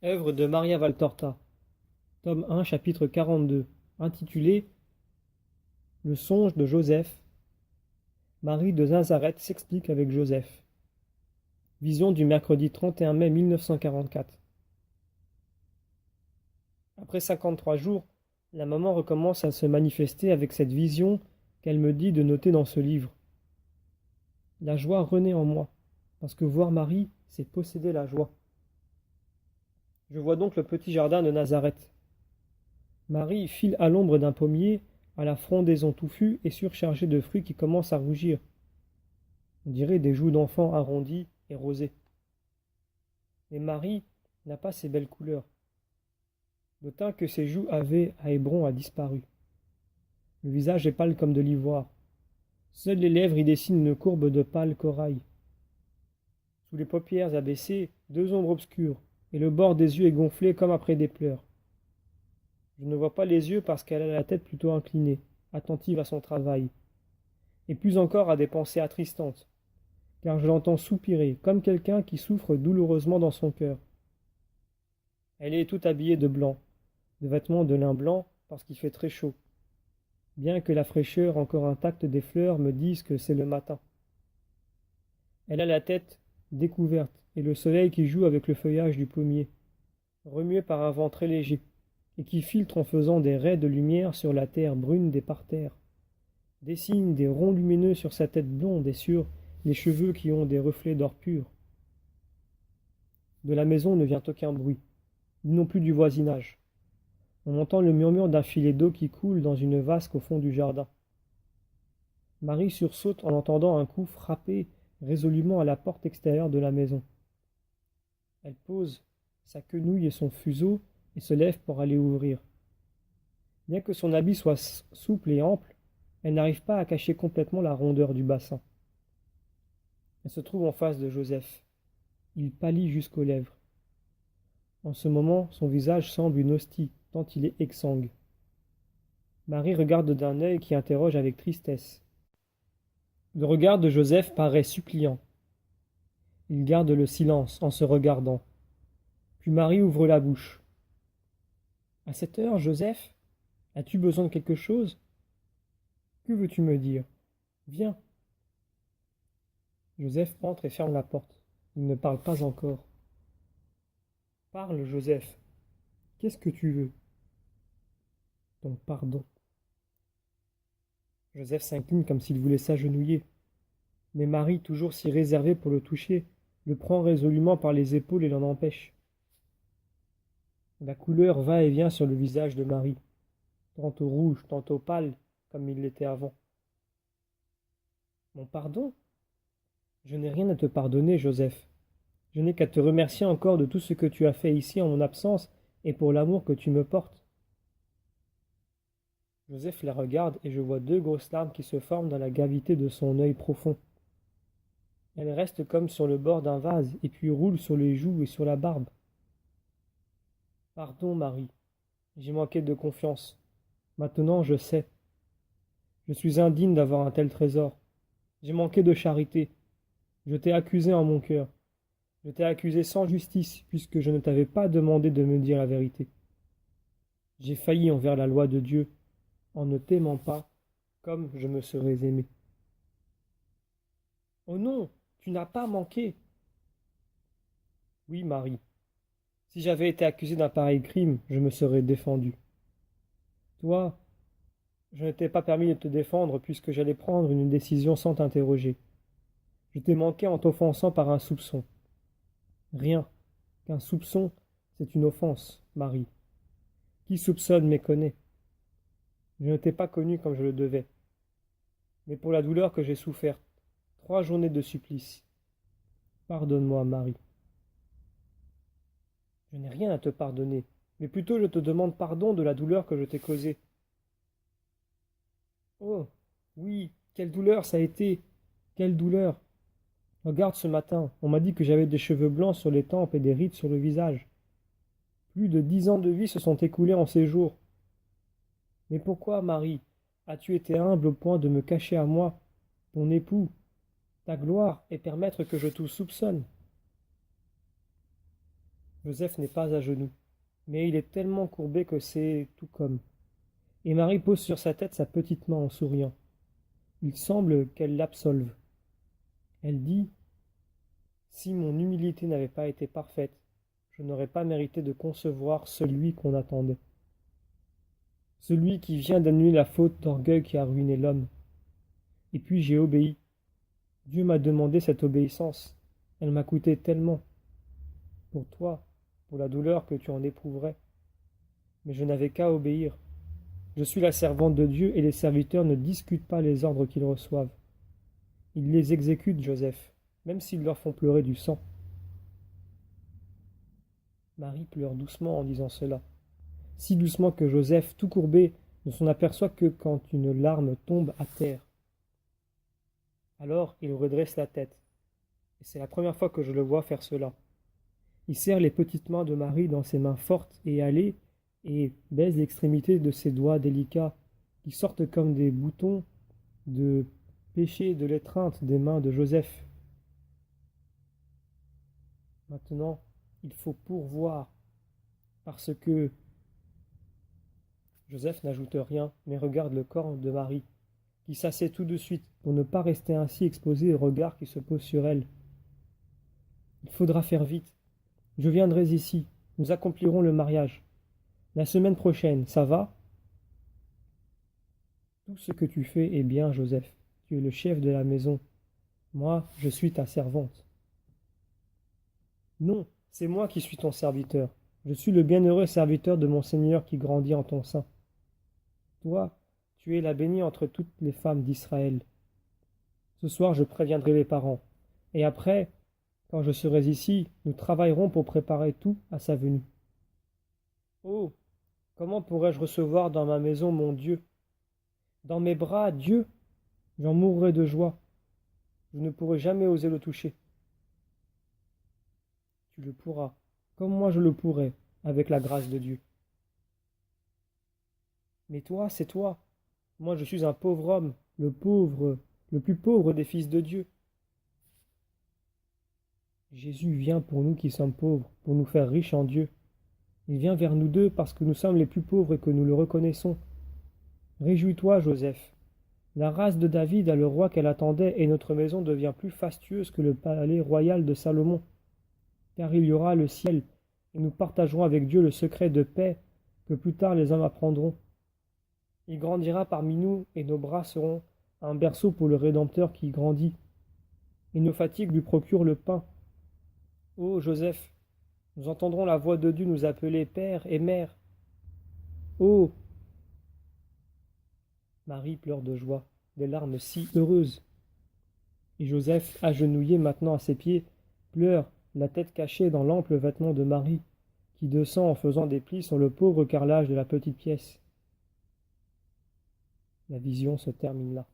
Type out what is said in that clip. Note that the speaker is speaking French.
Œuvre de Maria Valtorta, tome 1, chapitre 42, intitulé Le songe de Joseph. Marie de Nazareth s'explique avec Joseph. Vision du mercredi 31 mai 1944. Après 53 jours, la maman recommence à se manifester avec cette vision qu'elle me dit de noter dans ce livre. La joie renaît en moi, parce que voir Marie, c'est posséder la joie. Je vois donc le petit jardin de Nazareth. Marie file à l'ombre d'un pommier, à la frondaison touffue et surchargée de fruits qui commencent à rougir. On dirait des joues d'enfant arrondies et rosées. Mais Marie n'a pas ces belles couleurs. Le teint que ses joues avaient à Hébron a disparu. Le visage est pâle comme de l'ivoire. Seules les lèvres y dessinent une courbe de pâle corail. Sous les paupières abaissées, deux ombres obscures, et le bord des yeux est gonflé comme après des pleurs. Je ne vois pas les yeux parce qu'elle a la tête plutôt inclinée, attentive à son travail, et plus encore à des pensées attristantes, car je l'entends soupirer comme quelqu'un qui souffre douloureusement dans son cœur. Elle est toute habillée de blanc, de vêtements de lin blanc parce qu'il fait très chaud, bien que la fraîcheur encore intacte des fleurs me dise que c'est le matin. Elle a la tête découverte et le soleil qui joue avec le feuillage du pommier, remué par un vent très léger, et qui filtre en faisant des raies de lumière sur la terre brune des parterres, dessine des ronds lumineux sur sa tête blonde et sur les cheveux qui ont des reflets d'or pur. De la maison ne vient aucun bruit, ni non plus du voisinage. On entend le murmure d'un filet d'eau qui coule dans une vasque au fond du jardin. Marie sursaute en entendant un coup frapper résolument à la porte extérieure de la maison. Elle pose sa quenouille et son fuseau et se lève pour aller ouvrir. Bien que son habit soit souple et ample, elle n'arrive pas à cacher complètement la rondeur du bassin. Elle se trouve en face de Joseph. Il pâlit jusqu'aux lèvres. En ce moment, son visage semble une hostie, tant il est exsangue. Marie regarde d'un œil qui interroge avec tristesse. Le regard de Joseph paraît suppliant. Il garde le silence en se regardant. Puis Marie ouvre la bouche. « À cette heure, Joseph, as-tu besoin de quelque chose ? Que veux-tu me dire ? Viens. » Joseph entre et ferme la porte. Il ne parle pas encore. « Parle, Joseph. Qu'est-ce que tu veux ? » Ton pardon. Joseph s'incline comme s'il voulait s'agenouiller. Mais Marie, toujours si réservée pour le toucher, le prend résolument par les épaules et l'en empêche. La couleur va et vient sur le visage de Marie, tantôt rouge, tantôt pâle, comme il l'était avant. Mon pardon ? Je n'ai rien à te pardonner, Joseph. Je n'ai qu'à te remercier encore de tout ce que tu as fait ici en mon absence et pour l'amour que tu me portes. Joseph la regarde et je vois deux grosses larmes qui se forment dans la gravité de son œil profond. Elles restent comme sur le bord d'un vase et puis roulent sur les joues et sur la barbe. Pardon, Marie, j'ai manqué de confiance. Maintenant, je sais. Je suis indigne d'avoir un tel trésor. J'ai manqué de charité. Je t'ai accusé en mon cœur. Je t'ai accusé sans justice, puisque je ne t'avais pas demandé de me dire la vérité. J'ai failli envers la loi de Dieu, en ne t'aimant pas comme je me serais aimé. Oh non, tu n'as pas manqué. Oui, Marie. Si j'avais été accusé d'un pareil crime, je me serais défendu. Toi, je ne t'ai pas permis de te défendre puisque j'allais prendre une décision sans t'interroger. Je t'ai manqué en t'offensant par un soupçon. Rien, qu'un soupçon, c'est une offense, Marie. Qui soupçonne méconnaît. Je ne t'ai pas connu comme je le devais. Mais pour la douleur que j'ai soufferte, 3 journées de supplice. Pardonne-moi, Marie. Je n'ai rien à te pardonner, mais plutôt je te demande pardon de la douleur que je t'ai causée. Oh, oui, quelle douleur ça a été, quelle douleur. Regarde ce matin, on m'a dit que j'avais des cheveux blancs sur les tempes et des rides sur le visage. Plus de 10 ans de vie se sont écoulés en ces jours. Mais pourquoi, Marie, as-tu été humble au point de me cacher à moi, ton époux, ta gloire, et permettre que je te soupçonne ? Joseph n'est pas à genoux, mais il est tellement courbé que c'est tout comme. Et Marie pose sur sa tête sa petite main en souriant. Il semble qu'elle l'absolve. Elle dit: si mon humilité n'avait pas été parfaite, je n'aurais pas mérité de concevoir celui qu'on attendait. Celui qui vient d'annuler la faute d'orgueil qui a ruiné l'homme. Et puis j'ai obéi. Dieu m'a demandé cette obéissance. Elle m'a coûté tellement. Pour toi, pour la douleur que tu en éprouverais. Mais je n'avais qu'à obéir. Je suis la servante de Dieu et les serviteurs ne discutent pas les ordres qu'ils reçoivent. Ils les exécutent, Joseph, même s'ils leur font pleurer du sang. Marie pleure doucement en disant cela. Si doucement que Joseph, tout courbé, ne s'en aperçoit que quand une larme tombe à terre. Alors il redresse la tête. Et c'est la première fois que je le vois faire cela. Il serre les petites mains de Marie dans ses mains fortes et hâlées et baise l'extrémité de ses doigts délicats qui sortent comme des boutons de péché de l'étreinte des mains de Joseph. Maintenant, il faut pourvoir, parce que Joseph n'ajoute rien, mais regarde le corps de Marie, qui s'assied tout de suite pour ne pas rester ainsi exposé au regard qui se pose sur elle. Il faudra faire vite. Je viendrai ici. Nous accomplirons le mariage. La semaine prochaine, ça va? Tout ce que tu fais est bien, Joseph. Tu es le chef de la maison. Moi, je suis ta servante. Non, c'est moi qui suis ton serviteur. Je suis le bienheureux serviteur de mon Seigneur qui grandit en ton sein. Toi, tu es la bénie entre toutes les femmes d'Israël. Ce soir, je préviendrai les parents. Et après, quand je serai ici, nous travaillerons pour préparer tout à sa venue. Oh, comment pourrais-je recevoir dans ma maison mon Dieu? Dans mes bras, Dieu? J'en mourrai de joie. Je ne pourrai jamais oser le toucher. Tu le pourras, comme moi je le pourrai, avec la grâce de Dieu. Mais toi, c'est toi. Moi, je suis un pauvre homme, le pauvre, le plus pauvre des fils de Dieu. Jésus vient pour nous qui sommes pauvres, pour nous faire riches en Dieu. Il vient vers nous deux parce que nous sommes les plus pauvres et que nous le reconnaissons. Réjouis-toi, Joseph. La race de David a le roi qu'elle attendait et notre maison devient plus fastueuse que le palais royal de Salomon. Car il y aura le ciel et nous partagerons avec Dieu le secret de paix que plus tard les hommes apprendront. Il grandira parmi nous et nos bras seront un berceau pour le Rédempteur qui grandit. Et nos fatigues lui procurent le pain. Ô Joseph, nous entendrons la voix de Dieu nous appeler Père et Mère. Oh! Marie pleure de joie, des larmes si heureuses. Et Joseph, agenouillé maintenant à ses pieds, pleure, la tête cachée dans l'ample vêtement de Marie, qui descend en faisant des plis sur le pauvre carrelage de la petite pièce. La vision se termine là.